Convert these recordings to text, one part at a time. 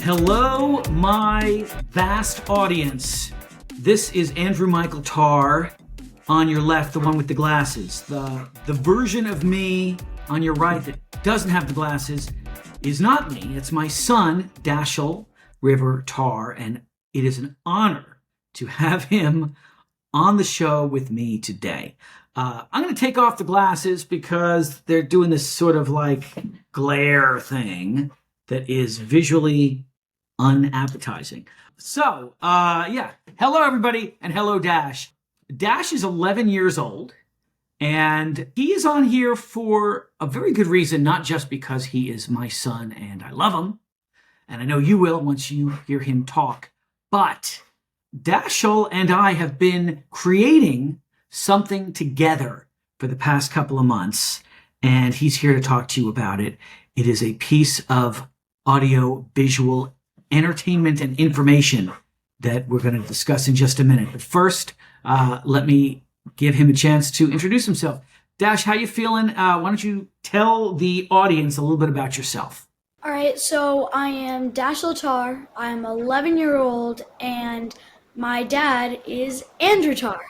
Hello, my vast audience. This is Andrew Michael Tarr on your left, the one with the glasses. The version of me on your right that doesn't have the glasses is not me. It's my son, Dashiell River Tarr, and it is an honor to have him on the show with me today. I'm going to take off the glasses because they're doing this sort of like glare thing that is visually unappetizing. So, hello everybody, and hello Dash. Dash is 11 years old, and he is on here for a very good reason, not just because he is my son and I love him, and I know you will once you hear him talk, but Dashiell and I have been creating something together for the past couple of months, and he's here to talk to you about it. It is a piece of audio visual entertainment and information that we're going to discuss in just a minute. But first, let me give him a chance to introduce himself. Dash, how you feeling? Why don't you tell the audience a little bit about yourself? All right, so I am Dashiell Tarr. I'm 11-year-old, and my dad is Andrew Tarr.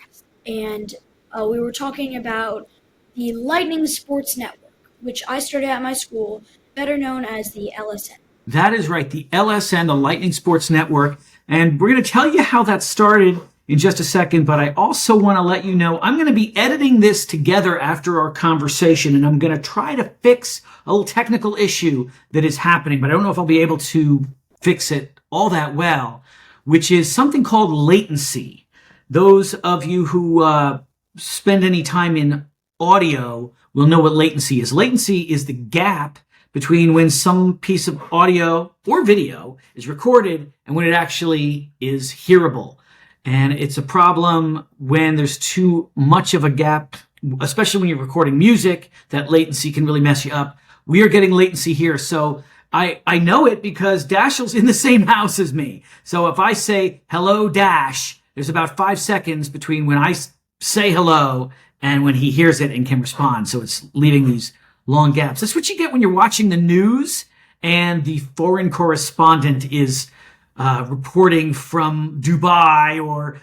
And we were talking about the Lightning Sports Network, which I started at my school, better known as the LSN. That is right, the LSN, the Lightning Sports Network. And we're going to tell you how that started in just a second, but I also want to let you know I'm going to be editing this together after our conversation, and I'm going to try to fix a little technical issue that is happening, but I don't know if I'll be able to fix it all that well, which is something called latency. Those of you who spend any time in audio will know what latency is. Latency is the gap between when some piece of audio or video is recorded and when it actually is hearable. And it's a problem when there's too much of a gap, especially when you're recording music. That latency can really mess you up. We are getting latency here. So I know it because Dashiell's in the same house as me. So if I say, hello, Dash, there's about 5 seconds between when I say hello and when he hears it and can respond. So it's leaving these long gaps. That's what you get when you're watching the news and the foreign correspondent is reporting from Dubai or,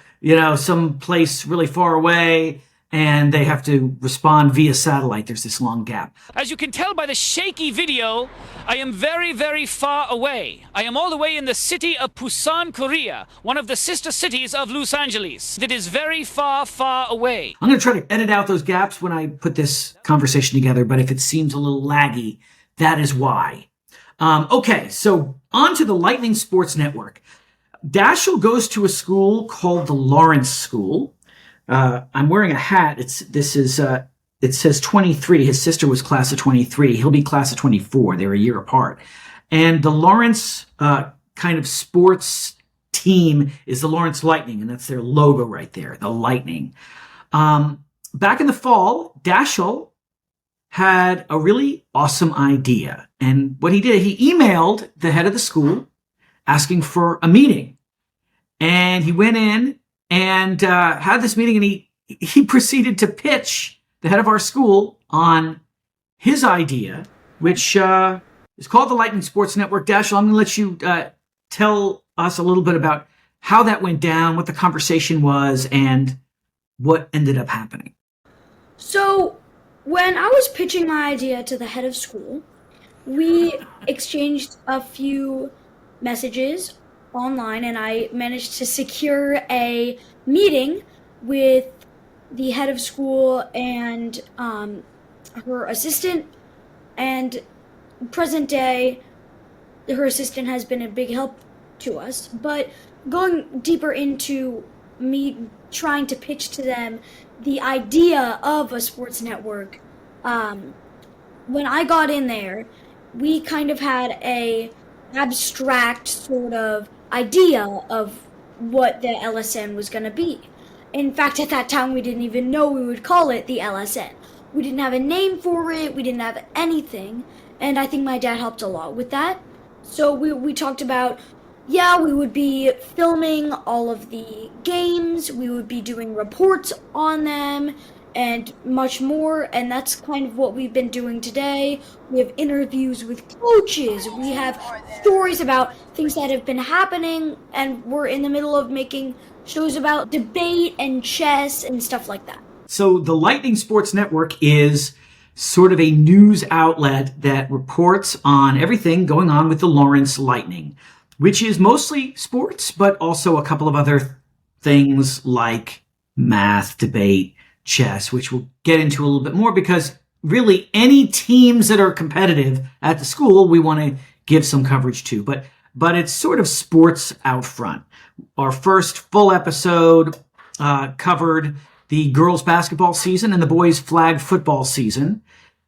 some place really far away, and they have to respond via satellite. There's this long gap. As you can tell by the shaky video, I am very, very far away. I am all the way in the city of Busan, Korea, one of the sister cities of Los Angeles. That is very far, far away. I'm going to try to edit out those gaps when I put this conversation together, but if it seems a little laggy, that is why. Okay, so on to the Lightning Sports Network. Dashiell goes to a school called the Laurence School. I'm wearing a hat. It says 23. His sister was class of 23. He'll be class of 24. They're a year apart. And the Laurence kind of sports team is the Laurence Lightning, and that's their logo right there, the Lightning. Back in the fall, Dashiell had a really awesome idea. And what he did, he emailed the head of the school asking for a meeting. And he went in and had this meeting, and he proceeded to pitch the head of our school on his idea, which is called the Lightning Sports Network. Dashiell, I'm going to let you tell us a little bit about how that went down, what the conversation was, and what ended up happening. So, when I was pitching my idea to the head of school, we exchanged a few messages online, and I managed to secure a meeting with the head of school and her assistant. And present day, her assistant has been a big help to us. But going deeper into me trying to pitch to them the idea of a sports network, when I got in there, we kind of had a abstract sort of idea of what the LSN was going to be. In fact, at that time, we didn't even know we would call it the LSN. We didn't have a name for it. We didn't have anything. And I think my dad helped a lot with that. So we talked about, we would be filming all of the games. We would be doing reports on them. and much more, and that's kind of what we've been doing today. We have interviews with coaches, we have stories about things that have been happening, and we're in the middle of making shows about debate and chess and stuff like that. So the Lightning Sports Network is sort of a news outlet that reports on everything going on with the Laurence Lightning, which is mostly sports, but also a couple of other things like math, debate, chess, which we'll get into a little bit more, because really any teams that are competitive at the school, we want to give some coverage to. But it's sort of sports out front. Our first full episode covered the girls' basketball season and the boys' flag football season,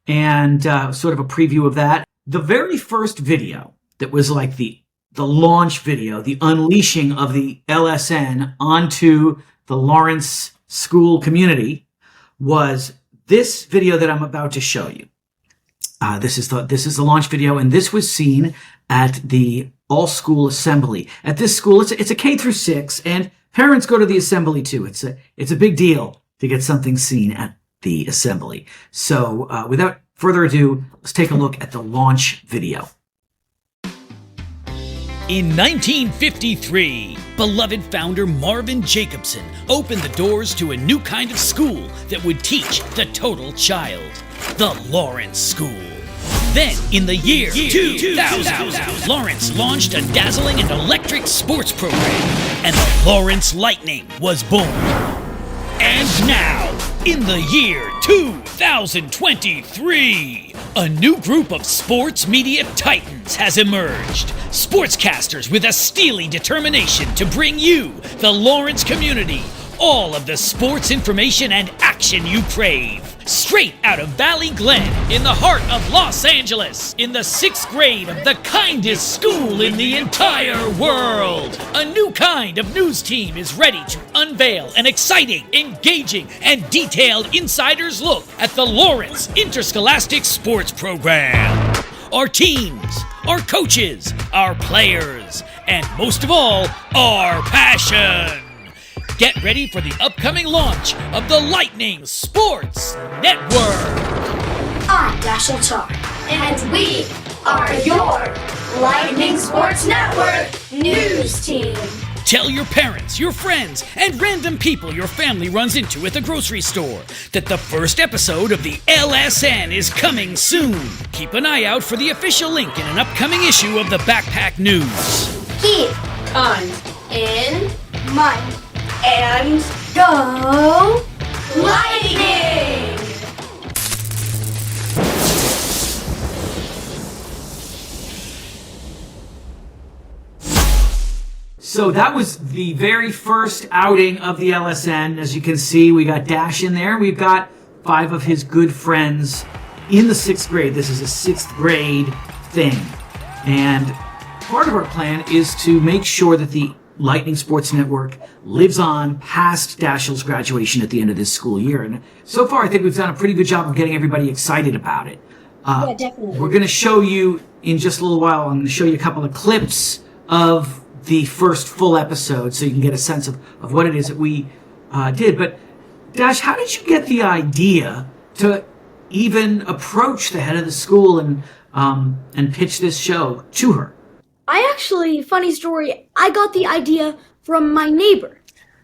and sort of a preview of that. The very first video that was like the launch video, the unleashing of the LSN onto the Laurence School community, was this video that I'm about to show you. This is the launch video, and this was seen at the all-school assembly. At this school, it's a K through 6, and parents go to the assembly too. It's a big deal to get something seen at the assembly. So without further ado, let's take a look at the launch video. In 1953, beloved founder Marvin Jacobson opened the doors to a new kind of school that would teach the total child, the Laurence School. Then, in the year 2000, Laurence launched a dazzling and electric sports program, and the Laurence Lightning was born. And now, in the year 2023, a new group of sports media titans has emerged. Sportscasters with a steely determination to bring you, the Laurence community, all of the sports information and action you crave. Straight out of Valley Glen, in the heart of Los Angeles, in the 6th grade of the kindest school in the entire world. A new kind of news team is ready to unveil an exciting, engaging, and detailed insider's look at the Laurence Interscholastic Sports Program. Our teams, our coaches, our players, and most of all, our passion. Get ready for the upcoming launch of the Lightning Sports Network. I'm Dashiell, and we are your Lightning Sports Network news team. Tell your parents, your friends, and random people your family runs into at the grocery store that the first episode of the LSN is coming soon. Keep an eye out for the official link in an upcoming issue of the Backpack News. Keep on in mind and go Lightning! So that was the very first outing of the LSN. As you can see, we got Dash in there. We've got 5 of his good friends in the 6th grade. This is a 6th grade thing. And part of our plan is to make sure that the Lightning Sports Network lives on past Dashiell's graduation at the end of this school year. And so far, I think we've done a pretty good job of getting everybody excited about it. Yeah, definitely. We're going to show you in just a little while. I'm going to show you a couple of clips of the first full episode so you can get a sense of what it is that we did. But Dash, how did you get the idea to even approach the head of the school and pitch this show to her? I actually, funny story, I got the idea from my neighbor.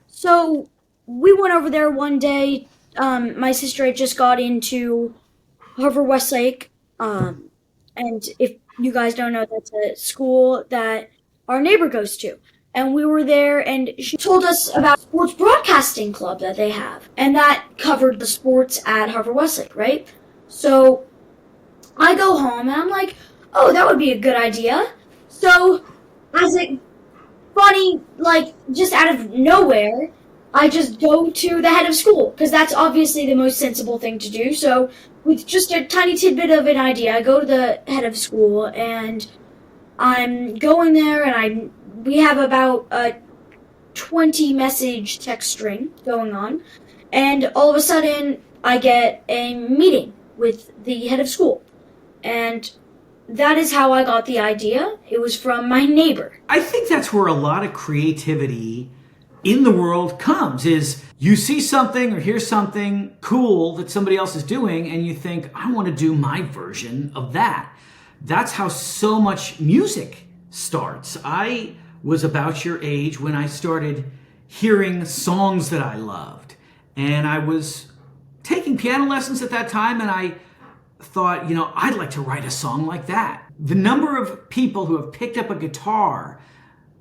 So we went over there one day. My sister had just got into Harvard Westlake. And if you guys don't know, that's a school that our neighbor goes to. And we were there, and she told us about sports broadcasting club that they have. And that covered the sports at Harvard Westlake, right? So I go home, and I'm like, oh, that would be a good idea. So, as a funny, just out of nowhere, I just go to the head of school, because that's obviously the most sensible thing to do. So, with just a tiny tidbit of an idea, I go to the head of school, and I'm going there, and we have about a 20-message text string going on, and all of a sudden, I get a meeting with the head of school, and that is how I got the idea. It was from my neighbor. I think that's where a lot of creativity in the world comes, is you see something or hear something cool that somebody else is doing and you think, I want to do my version of that. That's how so much music starts. I was about your age when I started hearing songs that I loved. And I was taking piano lessons at that time, and I thought, I'd like to write a song like that. The number of people who have picked up a guitar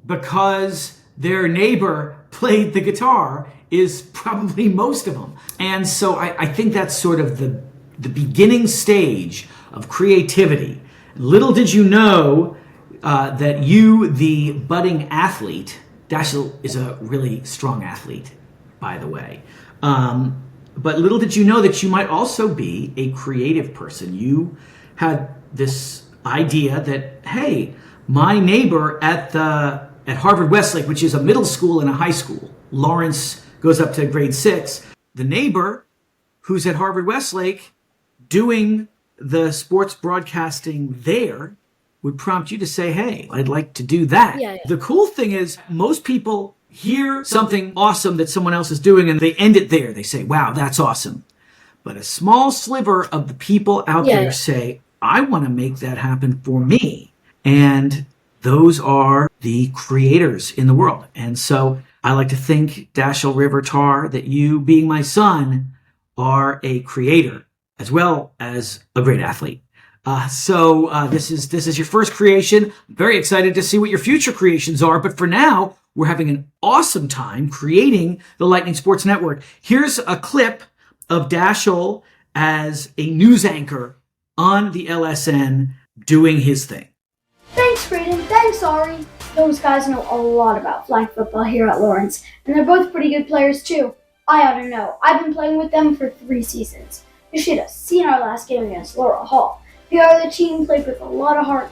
because their neighbor played the guitar is probably most of them. And so I think that's sort of the beginning stage of creativity. Little did you know that you, the budding athlete, Dashiell is a really strong athlete, by the way. But little did you know that you might also be a creative person. You had this idea that, hey, my neighbor at Harvard Westlake, which is a middle school and a high school, Laurence goes up to grade 6. The neighbor who's at Harvard Westlake doing the sports broadcasting there would prompt you to say, hey, I'd like to do that. Yeah. The cool thing is most people hear something awesome that someone else is doing and they end it there. They say, wow, that's awesome. But a small sliver of the people out there say, I want to make that happen for me. And those are the creators in the world. And so I like to think, Dashiell River Tar, that you, being my son, are a creator as well as a great athlete. So this is your first creation. I'm very excited to see what your future creations are. But for now, we're having an awesome time creating the Lightning Sports Network. Here's a clip of Dashiell as a news anchor on the LSN doing his thing. Thanks, Braden. Thanks, Ari. Those guys know a lot about flag football here at Laurence, and they're both pretty good players, too. I ought to know. I've been playing with them for 3 seasons. You should have seen our last game against Laurel Hall. The other team played with a lot of heart,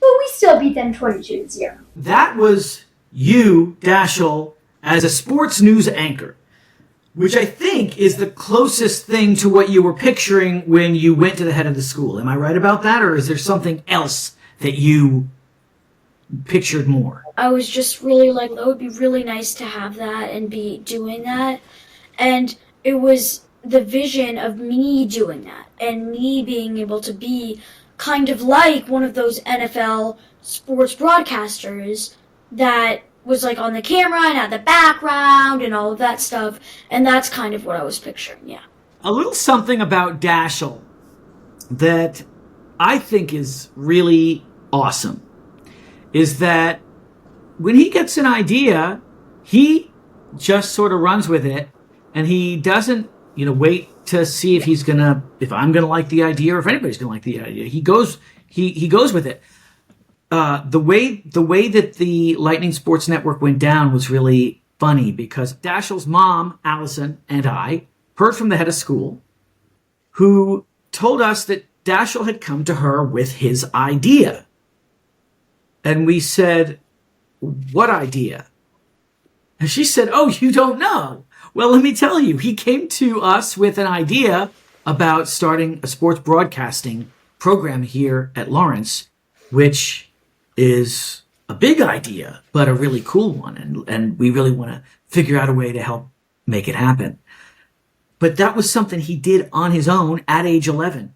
but we still beat them 22-0. That was you, Dashiell, as a sports news anchor, which I think is the closest thing to what you were picturing when you went to the head of the school. Am I right about that, or is there something else that you pictured more? I was just really like, it would be really nice to have that and be doing that. And it was the vision of me doing that and me being able to be kind of like one of those NFL sports broadcasters that was like on the camera and had the background and all of that stuff. And that's kind of what I was picturing, yeah. A little something about Dashiell that I think is really awesome is that when he gets an idea, he just sort of runs with it, and he doesn't, wait to see if I'm gonna like the idea or if anybody's gonna like the idea. He goes with it. The way that the Lightning Sports Network went down was really funny because Dashiell's mom, Allison, and I heard from the head of school, who told us that Dashiell had come to her with his idea. And we said, what idea? And she said, oh, you don't know. Well, let me tell you, he came to us with an idea about starting a sports broadcasting program here at Laurence, which is a big idea, but a really cool one. And we really want to figure out a way to help make it happen. But that was something he did on his own at age 11.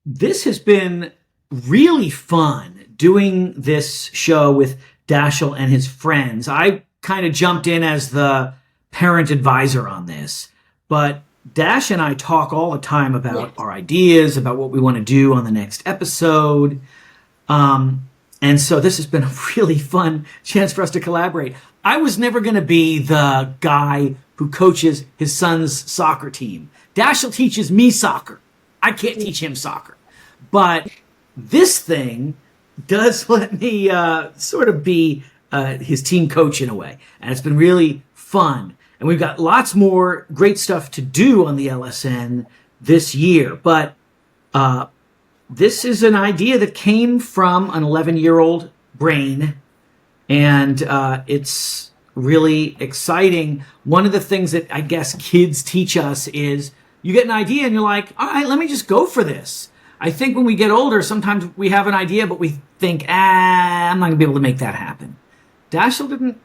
This has been really fun doing this show with Dashiell and his friends. I kind of jumped in as the parent advisor on this, but Dash and I talk all the time about our ideas, about what we want to do on the next episode. And so this has been a really fun chance for us to collaborate. I was never going to be the guy who coaches his son's soccer team. Dashiell teaches me soccer. I can't teach him soccer. But this thing does let me sort of be his team coach in a way. And it's been really fun. And we've got lots more great stuff to do on the LSN this year. But this is an idea that came from an 11-year-old brain. And it's really exciting. One of the things that I guess kids teach us is you get an idea and you're like, all right, let me just go for this. I think when we get older, sometimes we have an idea, but we think, I'm not going to be able to make that happen. Dashiell didn't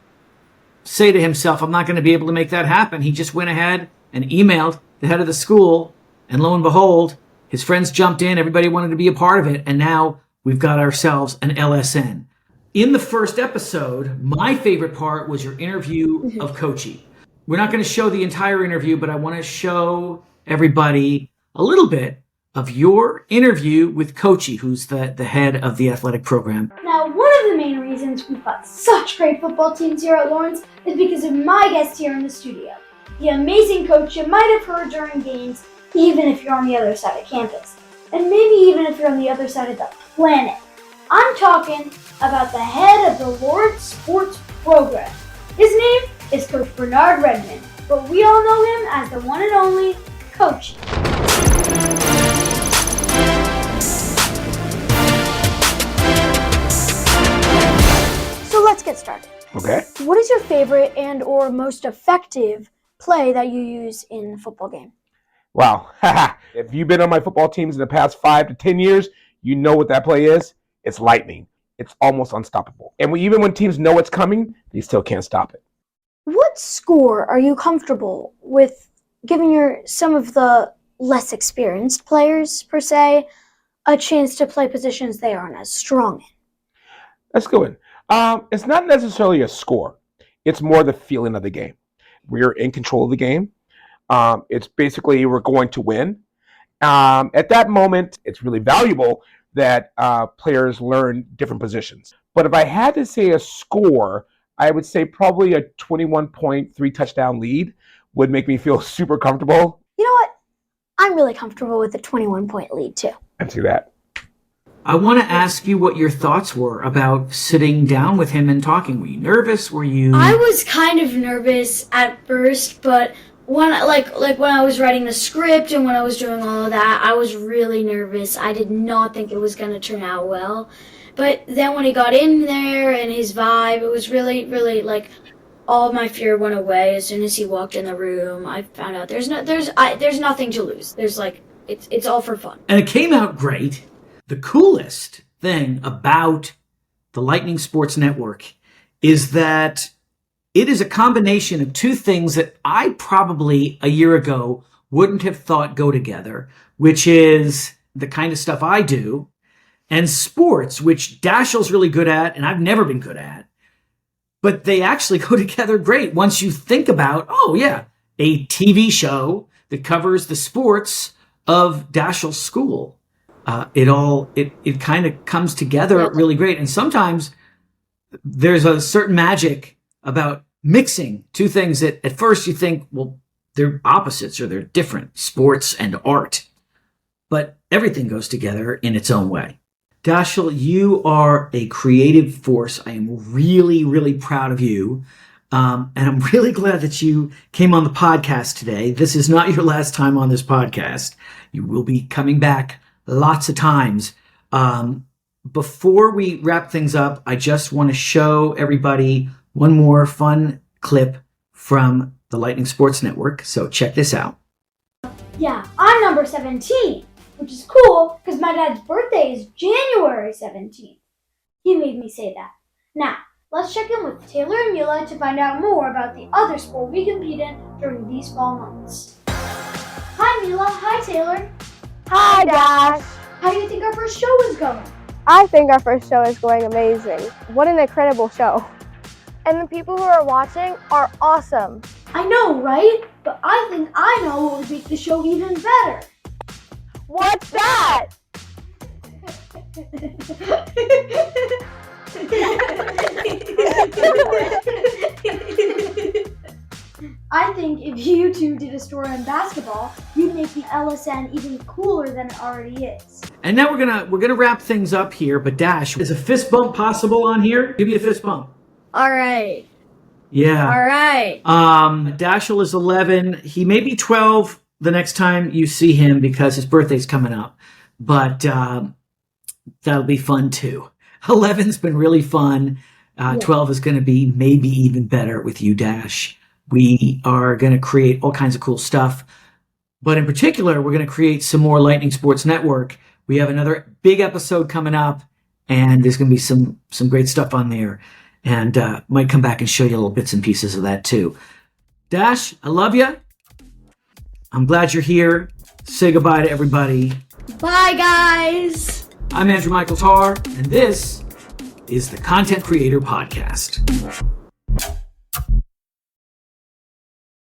say to himself, I'm not going to be able to make that happen. He just went ahead and emailed the head of the school, and lo and behold, his friends jumped in. Everybody wanted to be a part of it, and now we've got ourselves an LSN. In the first episode, my favorite part was your interview of Coachy. We're not going to show the entire interview, but I want to show everybody a little bit of your interview with Coachy, who's the head of the athletic program. Now, one of the main reasons we've got such great football teams here at Laurence is because of my guest here in the studio, the amazing coach you might have heard during games, even if you're on the other side of campus, and maybe even if you're on the other side of the planet. I'm talking about the head of the Laurence sports program. His name is Coach Bernard Redmond, but we all know him as the one and only Coachy. So let's get started. Okay. What is your favorite and or most effective play that you use in a football game? Wow. If you've been on my football teams in the past 5 to 10 years, you know what that play is. It's lightning. It's almost unstoppable. And even when teams know it's coming, they still can't stop it. What score are you comfortable with giving some of the less experienced players, per se, a chance to play positions they aren't as strong in? That's a good one. It's not necessarily a score. It's more the feeling of the game. We're in control of the game. It's basically we're going to win. At that moment, it's really valuable that players learn different positions. But if I had to say a score, I would say probably a 21-point, 3-touchdown lead would make me feel super comfortable. You know what? I'm really comfortable with a 21-point lead, too. I see that. I want to ask you what your thoughts were about sitting down with him and talking. Were you nervous? Were you... I was kind of nervous at first, but when when I was writing the script and when I was doing all of that, I was really nervous. I did not think it was going to turn out well. But then when he got in there and his vibe, it was really, really like all of my fear went away as soon as he walked in the room. I found out there's nothing to lose. There's it's all for fun. And it came out great. The coolest thing about the Lightning Sports Network is that it is a combination of two things that I probably a year ago wouldn't have thought go together, which is the kind of stuff I do, and sports, which Dashiell's really good at, and I've never been good at. But they actually go together great once you think about, oh yeah, a TV show that covers the sports of Dashiell's school. It kind of comes together really great. And sometimes there's a certain magic about mixing two things that at first you think, well, they're opposites or they're different, sports and art. But everything goes together in its own way. Dashiell, you are a creative force. I am really, really proud of you. And I'm really glad that you came on the podcast today. This is not your last time on this podcast. You will be coming back lots of times. Before we wrap things up, I just want to show everybody one more fun clip from the Lightning Sports Network. So check this out. Yeah, I'm number 17, which is cool because my dad's birthday is January 17th. He made me say that. Now, let's check in with Taylor and Mila to find out more about the other sport we compete in during these fall months. Hi Mila, hi Taylor. Hi, Dash. How do you think our first show is going? I think our first show is going amazing. What an incredible show. And the people who are watching are awesome. I know, right? But I think I know what would make the show even better. What's that? I think if you two did a story on basketball, you'd make the LSN even cooler than it already is. And now we're gonna wrap things up here. But Dash, is a fist bump possible on here? Give me a fist bump. All right. Yeah. All right. Dashiell is 11. He may be 12 the next time you see him because his birthday's coming up. But that'll be fun too. 11's been really fun. 12 is going to be maybe even better with you, Dash. We are going to create all kinds of cool stuff. But in particular, we're going to create some more Lightning Sports Network. We have another big episode coming up, and there's going to be some great stuff on there. and might come back and show you little bits and pieces of that too. Dash, I love you. I'm glad you're here. Say goodbye to everybody. Bye, guys. I'm Andrew Michael Tarr, and this is the Content Creator Podcast.